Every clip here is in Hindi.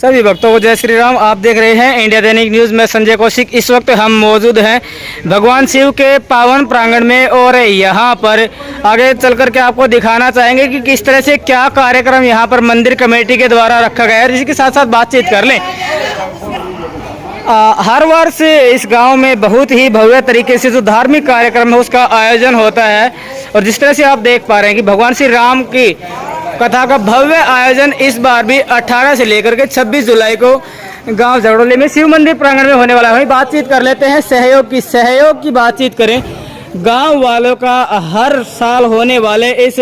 सभी भक्तों को जय श्री राम। आप देख रहे हैं इंडिया दैनिक न्यूज में संजय कौशिक। इस वक्त हम मौजूद हैं भगवान शिव के पावन प्रांगण में और यहाँ पर आगे चलकर के आपको दिखाना चाहेंगे कि किस तरह से क्या कार्यक्रम यहाँ पर मंदिर कमेटी के द्वारा रखा गया है। इसके साथ साथ बातचीत कर लें। हर वर्ष इस गांव में बहुत ही भव्य तरीके से जो धार्मिक कार्यक्रम है उसका आयोजन होता है और जिस तरह से आप देख पा रहे हैं कि भगवान श्री राम की कथा का भव्य आयोजन इस बार भी 18 से लेकर के 26 जुलाई को गांव झगड़ोली में शिव मंदिर प्रांगण में होने वाला है। वहीं बातचीत कर लेते हैं सहयोग की बातचीत करें। गांव वालों का हर साल होने वाले इस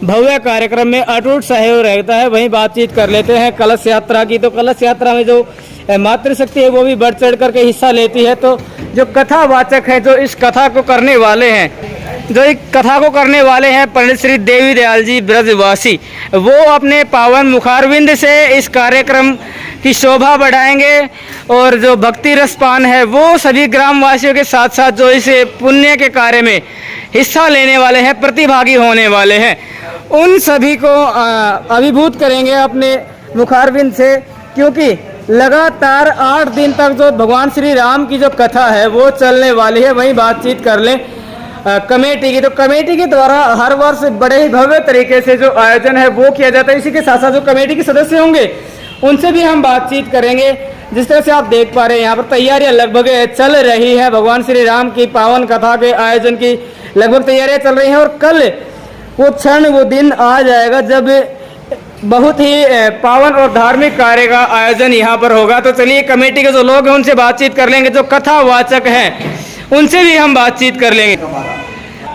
भव्य कार्यक्रम में अटूट सहयोग रहता है। वहीं बातचीत कर लेते हैं कलश यात्रा की। तो कलश यात्रा में जो मातृशक्ति है वो भी बढ़ चढ़ करके हिस्सा लेती है। तो जो कथावाचक है, जो इस कथा को करने वाले हैं, पंडित श्री देवी दयाल जी ब्रजवासी, वो अपने पावन मुखारविंद से इस कार्यक्रम की शोभा बढ़ाएंगे और जो भक्ति रसपान है वो सभी ग्रामवासियों के साथ साथ जो इस पुण्य के कार्य में हिस्सा लेने वाले हैं, प्रतिभागी होने वाले हैं, उन सभी को अभिभूत करेंगे अपने मुखारविंद से। क्योंकि लगातार 8 दिन तक जो भगवान श्री राम की जो कथा है वो चलने वाली है। वहीं बातचीत कर लें कमेटी की। तो कमेटी के द्वारा हर वर्ष बड़े ही भव्य तरीके से जो आयोजन है वो किया जाता है। इसी के साथ साथ जो कमेटी के सदस्य होंगे उनसे भी हम बातचीत करेंगे। जिस तरह से आप देख पा रहे हैं यहाँ पर तैयारियां लगभग चल रही है। भगवान श्री राम की पावन कथा के आयोजन की लगभग तैयारियां चल रही हैं और कल वो क्षण, वो दिन आ जाएगा जब बहुत ही पावन और धार्मिक कार्य का आयोजन यहाँ पर होगा। तो चलिए कमेटी के जो लोग हैं उनसे बातचीत कर लेंगे, जो कथावाचक हैं उनसे भी हम बातचीत कर लेंगे।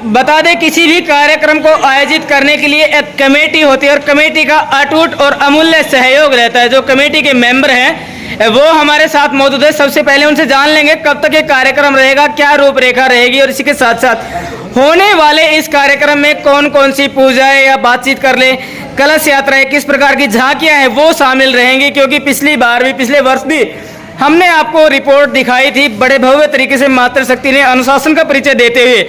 बता दें, किसी भी कार्यक्रम को आयोजित करने के लिए एक कमेटी होती है और कमेटी का अटूट और अमूल्य सहयोग रहता है। जो कमेटी के मेंबर हैं वो हमारे साथ मौजूद है। सबसे पहले उनसे जान लेंगे कब तक ये कार्यक्रम रहेगा, क्या रूपरेखा रहेगी और इसी के साथ साथ होने वाले इस कार्यक्रम में कौन कौन सी पूजाएं या बातचीत कर ले, कलश यात्राएं, किस प्रकार की झांकियां हैं वो शामिल रहेंगी। क्योंकि पिछले वर्ष भी हमने आपको रिपोर्ट दिखाई थी, बड़े भव्य तरीके से मातृशक्ति ने अनुशासन का परिचय देते हुए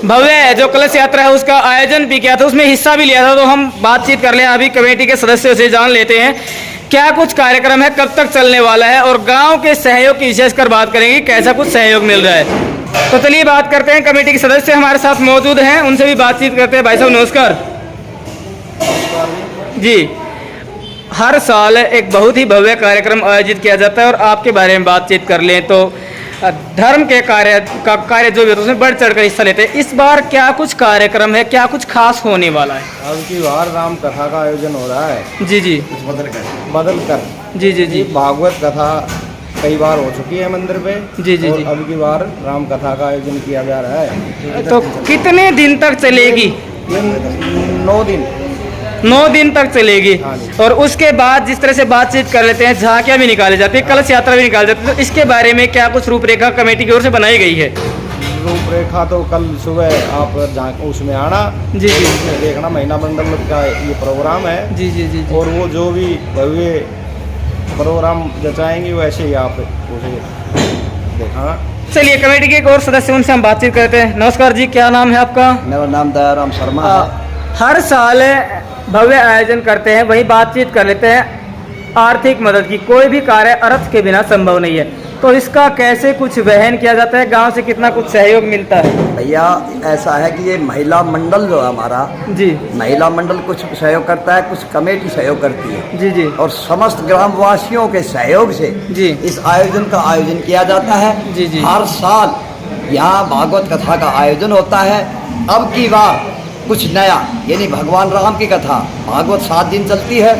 भव्य जो कलश यात्रा है उसका आयोजन भी किया था, उसमें हिस्सा भी लिया था। तो हम बातचीत कर लें अभी कमेटी के सदस्यों से, जान लेते हैं क्या कुछ कार्यक्रम है, कब तक चलने वाला है और गांव के सहयोग की विशेषकर बात करेंगे, कैसा कुछ सहयोग मिल रहा है। तो चलिए बात करते हैं। कमेटी के सदस्य हमारे साथ मौजूद हैं, उनसे भी बातचीत करते हैं। भाई साहब नमस्कार जी। हर साल एक बहुत ही भव्य कार्यक्रम आयोजित किया जाता है और आपके बारे में बातचीत कर लें तो धर्म के कार्य जो भी होता है उसमें बढ़ चढ़कर हिस्सा लेते हैं। इस बार क्या कुछ कार्यक्रम है, क्या कुछ खास होने वाला है? अब की बार राम कथा का आयोजन हो रहा है। जी जी, बदल कर जी जी जी। भागवत कथा कई बार हो चुकी है मंदिर पे। जी जी जी। अब की बार राम कथा का आयोजन किया जा रहा है। तो कितने दिन तक चलेगी? 9 दिन तक चलेगी। और उसके बाद जिस तरह से बातचीत कर लेते हैं, झांकियाँ भी निकाली जाती है, कलश यात्रा भी निकाली जाती है, तो इसके बारे में क्या कुछ रूपरेखा कमेटी की ओर से बनाई गई है? रूपरेखा तो कल सुबह आप उसमें आना जी जी, देखना, महीना मंडल का ये प्रोग्राम है। जी जी जी। और वो जो भी भव्य प्रोग्राम जचाएंगे वैसे ही आप उसे देखना। चलिए कमेटी के एक और सदस्य उनसे हम बातचीत करते हैं। नमस्कार जी, क्या नाम है आपका? मेरा नाम दयाराम शर्मा है। हर साल भव्य आयोजन करते हैं, वही बातचीत कर लेते हैं आर्थिक मदद की। कोई भी कार्य अर्थ के बिना संभव नहीं है, तो इसका कैसे कुछ वहन किया जाता है, गांव से कितना कुछ सहयोग मिलता है? भैया ऐसा है कि ये महिला मंडल जो है हमारा जी, महिला मंडल कुछ सहयोग करता है, कुछ कमेटी सहयोग करती है। जी जी। और समस्त ग्रामवासियों के सहयोग से जी इस आयोजन का आयोजन किया जाता है। जी जी। हर साल यहाँ भागवत कथा का आयोजन होता है। अब की बार कुछ नया, यानी भगवान राम की कथा भागवत 7 दिन चलती है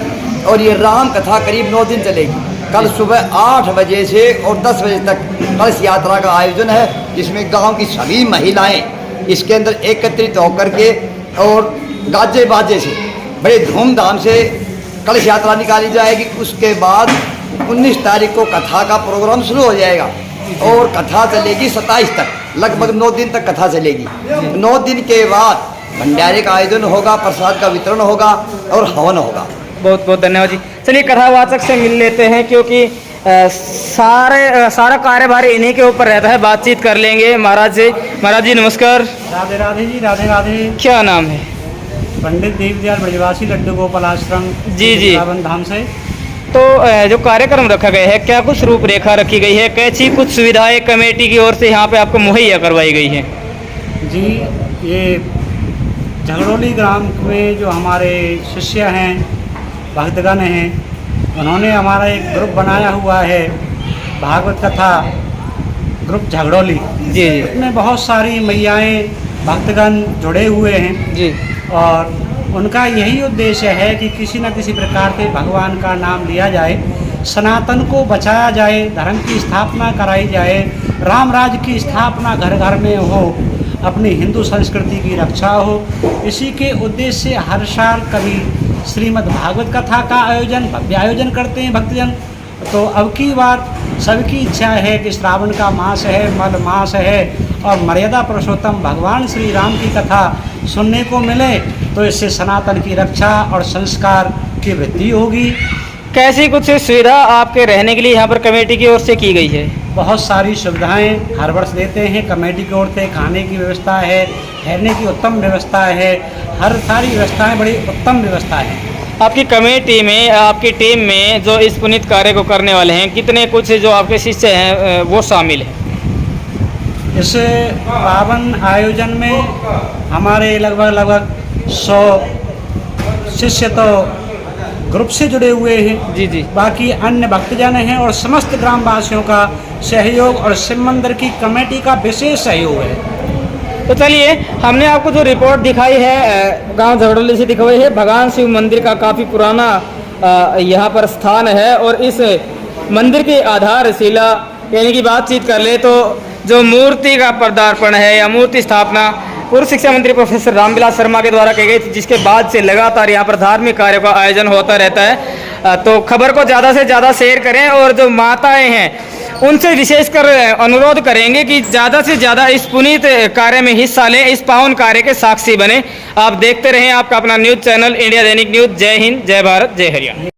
और ये राम कथा करीब 9 दिन चलेगी। कल सुबह 8 बजे से और 10 बजे तक कलश यात्रा का आयोजन है, जिसमें गांव की सभी महिलाएं इसके अंदर एकत्रित होकर के और गाजे बाजे से बड़े धूमधाम से कलश यात्रा निकाली जाएगी। उसके बाद 19 तारीख को कथा का प्रोग्राम शुरू हो जाएगा और कथा चलेगी 27 तक, लगभग 9 दिन तक कथा चलेगी। 9 दिन के बाद भंडारे का आयोजन होगा, प्रसाद का वितरण होगा और हवन होगा। बहुत बहुत धन्यवाद जी। चलिए कथावाचक से मिल लेते हैं, क्योंकि सारा कार्यभार इन्हीं के ऊपर रहता है। बातचीत कर लेंगे महाराज जी। महाराज जी नमस्कार। राधे राधे जी, राधे राधे। क्या नाम है? पंडित दीनदयाल ब्रजवासी लड्डू गोपाल आश्रम जी जी वृंदावन धाम से। तो जो कार्यक्रम रखा गया है, क्या कुछ रूपरेखा रखी गई है, कैसी कुछ सुविधाएं कमेटी की ओर से यहाँ पे आपको मुहैया करवाई गई है? जी, ये झगड़ोली ग्राम में जो हमारे शिष्य हैं, भक्तगण हैं, उन्होंने हमारा एक ग्रुप बनाया हुआ है, भागवत कथा ग्रुप झगड़ोली। जी जी इसमें बहुत सारी मैयाएँ भक्तगण जुड़े हुए हैं जी। और उनका यही उद्देश्य है कि किसी न किसी प्रकार से भगवान का नाम लिया जाए, सनातन को बचाया जाए, धर्म की स्थापना कराई जाए, राम राज्य की स्थापना घर घर में हो, अपनी हिंदू संस्कृति की रक्षा हो। इसी के उद्देश्य से हर साल कभी श्रीमद् भागवत कथा का भव्य आयोजन करते हैं भक्तजन। तो अब की बार सबकी इच्छा है कि श्रावण का मास है, मल मास है और मर्यादा पुरुषोत्तम भगवान श्री राम की कथा सुनने को मिले, तो इससे सनातन की रक्षा और संस्कार की वृद्धि होगी। कैसी कुछ सुविधा आपके रहने के लिए यहाँ पर कमेटी की ओर से की गई है? बहुत सारी सुविधाएं हर वर्ष देते हैं कमेटी की ओर से। खाने की व्यवस्था है, ठहरने की उत्तम व्यवस्था है, हर सारी व्यवस्थाएं बड़ी उत्तम व्यवस्था है। आपकी कमेटी में, आपकी टीम में जो इस पुनीत कार्य को करने वाले हैं, कितने कुछ जो आपके शिष्य हैं वो शामिल हैं? इस पावन आयोजन में हमारे लगभग 100 शिष्य तो ग्रुप से जुड़े हुए हैं। जी जी। बाकी अन्य भक्तजन हैं और समस्त ग्रामवासियों का सहयोग और शिव मंदिर की कमेटी का विशेष सहयोग है। तो चलिए, हमने आपको जो रिपोर्ट दिखाई है गांव झगड़ोली से दिखाई है, भगवान शिव मंदिर का काफ़ी पुराना यहाँ पर स्थान है। और इस मंदिर की आधारशिला यानी कि बातचीत कर ले तो जो मूर्ति का पदार्पण है या मूर्ति स्थापना पूर्व शिक्षा मंत्री प्रोफेसर रामविलास शर्मा के द्वारा की गई थी, जिसके बाद से लगातार यहाँ पर धार्मिक कार्यों का आयोजन होता रहता है। तो खबर को ज़्यादा से ज़्यादा शेयर करें और जो माताएं हैं उनसे विशेषकर अनुरोध करेंगे कि ज़्यादा से ज़्यादा इस पुनीत कार्य में हिस्सा लें, इस पावन कार्य के साक्षी बने। आप देखते रहें आपका अपना न्यूज़ चैनल इंडिया दैनिक न्यूज़। जय हिंद, जय भारत, जय हरियाणा।